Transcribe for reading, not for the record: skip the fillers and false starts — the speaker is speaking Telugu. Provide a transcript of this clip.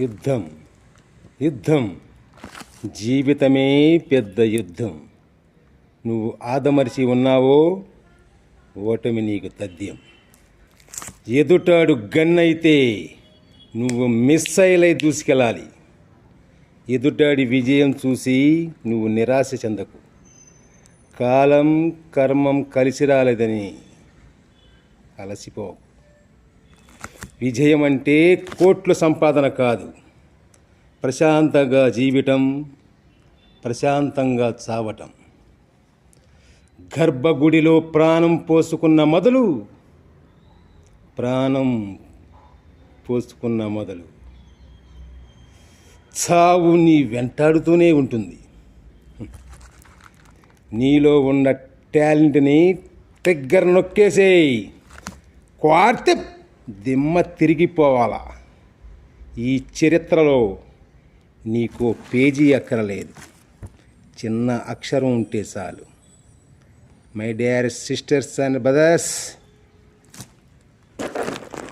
యుద్ధం యుద్ధం జీవితమే పెద్ద యుద్ధం. నువ్వు ఆదమరిచి ఉన్నావో ఓటమి నీకు తథ్యం. ఎదుటాడు గన్నైతే నువ్వు మిస్సైలై దూసుకెళ్ళాలి. ఎదుటాడి విజయం చూసి నువ్వు నిరాశ చెందకు. కాలం కర్మం కలిసి రాలేదని అలసిపో. విజయం అంటే కోట్ల సంపాదన కాదు, ప్రశాంతంగా జీవితం, ప్రశాంతంగా చావటం. గర్భగుడిలో ప్రాణం పోసుకున్న మొదలు చావు నీ వెంటాడుతూనే ఉంటుంది. నీలో ఉన్న టాలెంట్ని ట్రిగ్గర్ నొక్కేసేయి. క్వార్తె దిమ్మ తిరిగిపోవాలా. ఈ చరిత్రలో నీకు పేజీ అక్కరలేదు, చిన్న అక్షరం ఉంటే చాలు. My dear sisters and brothers,